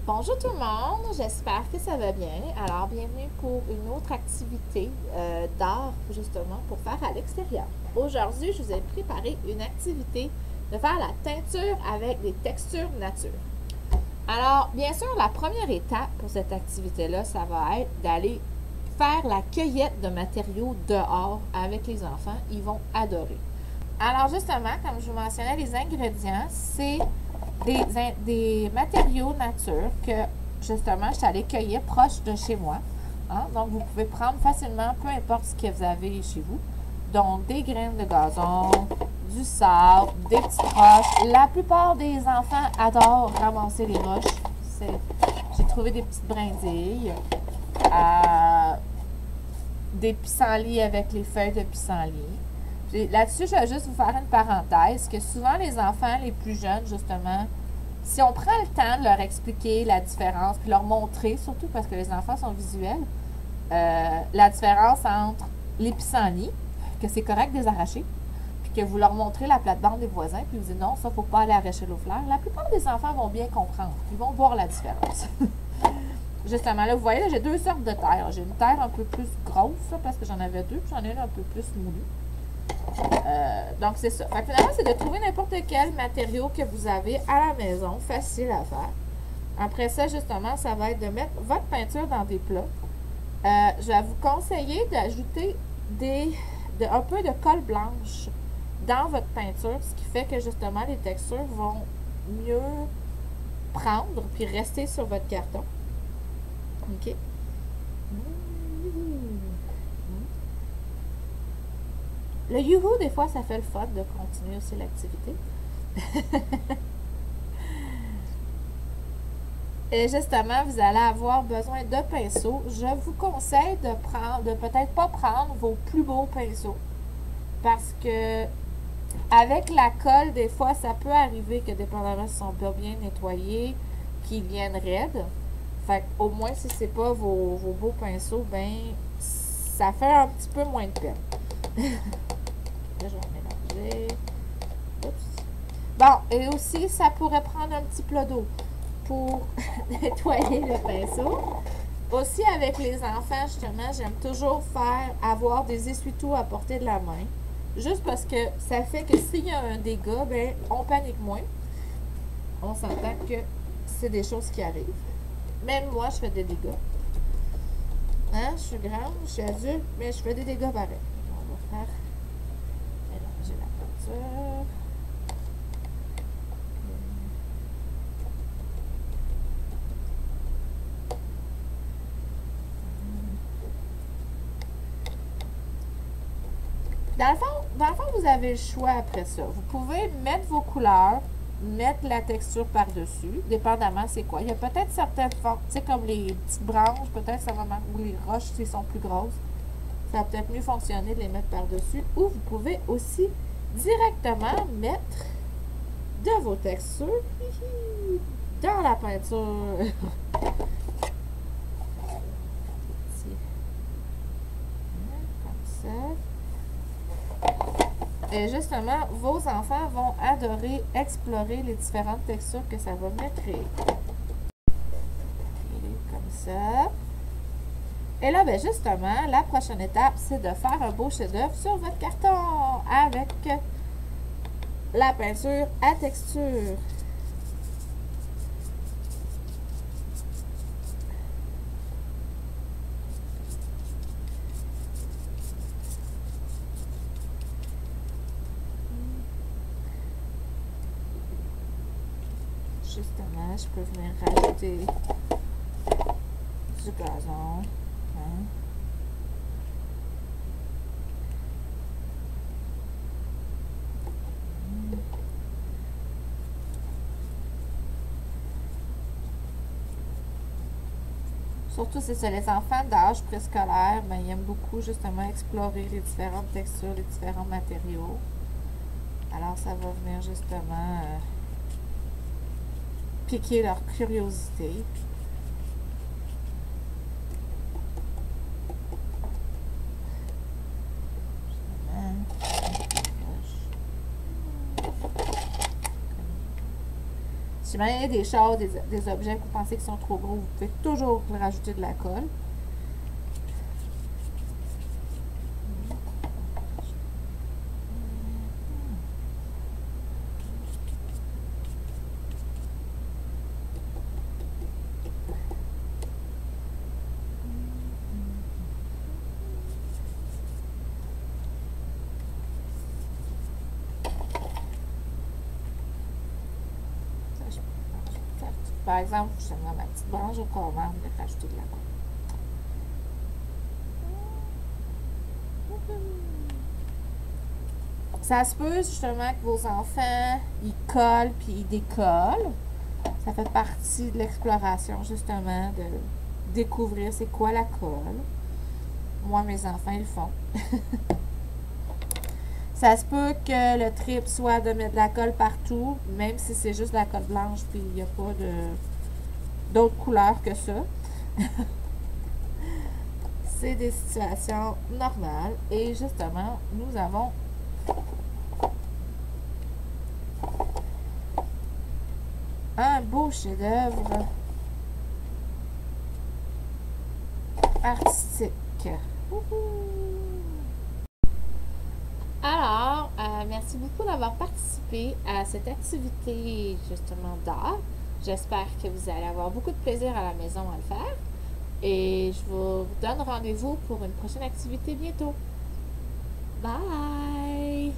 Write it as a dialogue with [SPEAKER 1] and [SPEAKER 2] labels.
[SPEAKER 1] Bonjour tout le monde, j'espère que ça va bien. Alors, bienvenue pour une autre activité d'art, justement, pour faire à l'extérieur. Aujourd'hui, je vous ai préparé une activité de faire la teinture avec des textures nature. Alors, bien sûr, la première étape pour cette activité-là, ça va être d'aller faire la cueillette de matériaux dehors avec les enfants. Ils vont adorer. Alors, justement, comme je vous mentionnais, les ingrédients, c'est des matériaux nature que, justement, je suis allée cueillir proche de chez moi. Hein? Donc, vous pouvez prendre facilement, peu importe ce que vous avez chez vous. Donc, des graines de gazon, du sable, des petites roches. La plupart des enfants adorent ramasser les roches. J'ai trouvé des petites brindilles. Des pissenlits avec les feuilles de pissenlit. Là-dessus, je vais juste vous faire une parenthèse, que souvent les enfants les plus jeunes, justement, si on prend le temps de leur expliquer la différence, puis leur montrer, surtout parce que les enfants sont visuels, la différence entre les pissenlits, que c'est correct de les arracher, puis que vous leur montrez la plate-bande des voisins, puis vous dites non, ça, faut pas aller arracher l'eau fleur, la plupart des enfants vont bien comprendre. Ils vont voir la différence. Justement, là, vous voyez, là, j'ai deux sortes de terre. J'ai une terre un peu plus grosse, là, parce que j'en avais deux, puis j'en ai une un peu plus moulue. Donc, c'est ça. Fait que finalement, c'est de trouver n'importe quel matériau que vous avez à la maison, facile à faire. Après ça, justement, ça va être de mettre votre peinture dans des plats. Je vais vous conseiller d'ajouter un peu de colle blanche dans votre peinture, ce qui fait que, justement, les textures vont mieux prendre puis rester sur votre carton. OK? Le youhou, des fois, ça fait le fun de continuer aussi l'activité. Et justement, vous allez avoir besoin de pinceaux. Je vous conseille de peut-être pas prendre vos plus beaux pinceaux. Parce que avec la colle, des fois, ça peut arriver que dépendamment si sont pas bien nettoyés, qu'ils viennent raides. Fait au moins, si c'est pas vos beaux pinceaux, ben ça fait un petit peu moins de peine. Là, je vais mélanger. Oups. Bon, et aussi, ça pourrait prendre un petit plat d'eau pour nettoyer le pinceau. Aussi, avec les enfants, justement, j'aime toujours avoir des essuie-tout à portée de la main. Juste parce que ça fait que s'il y a un dégât, ben, on panique moins. On s'entend que c'est des choses qui arrivent. Même moi, je fais des dégâts. Hein? Je suis grande, je suis adulte, mais je fais des dégâts pareil. On va faire mélanger la peinture. Dans le fond, vous avez le choix après ça. Vous pouvez mettre vos couleurs, mettre la texture par-dessus, dépendamment c'est quoi. Il y a peut-être certaines formes, tu sais, comme les petites branches, peut-être ça va ou les roches, s'ils sont plus grosses. Ça va peut-être mieux fonctionner de les mettre par-dessus. Ou vous pouvez aussi directement mettre de vos textures dans la peinture. Comme ça. Et justement, vos enfants vont adorer explorer les différentes textures que ça va venir créer. Comme ça. Et là, ben justement, la prochaine étape, c'est de faire un beau chef-d'œuvre sur votre carton avec la peinture à texture. Justement, je peux venir rajouter du gazon. Hein? Surtout, c'est ça, les enfants d'âge préscolaire, ben, ils aiment beaucoup justement explorer les différentes textures, les différents matériaux. Alors, ça va venir justement piquer leur curiosité. Si jamais il y a des choses, des objets que vous pensez qui sont trop gros, vous pouvez toujours rajouter de la colle. Par exemple, je dans ma petite branche au commandes de rajouter de la colle. Ça se peut justement que vos enfants, ils collent puis ils décollent. Ça fait partie de l'exploration justement, de découvrir c'est quoi la colle. Moi, mes enfants, ils le font. Ça se peut que le trip soit de mettre de la colle partout, même si c'est juste de la colle blanche puis il n'y a pas d'autres couleurs que ça. C'est des situations normales. Et justement, nous avons un beau chef-d'œuvre artistique. Alors, merci beaucoup d'avoir participé à cette activité justement d'art. J'espère que vous allez avoir beaucoup de plaisir à la maison à le faire. Et je vous donne rendez-vous pour une prochaine activité bientôt. Bye!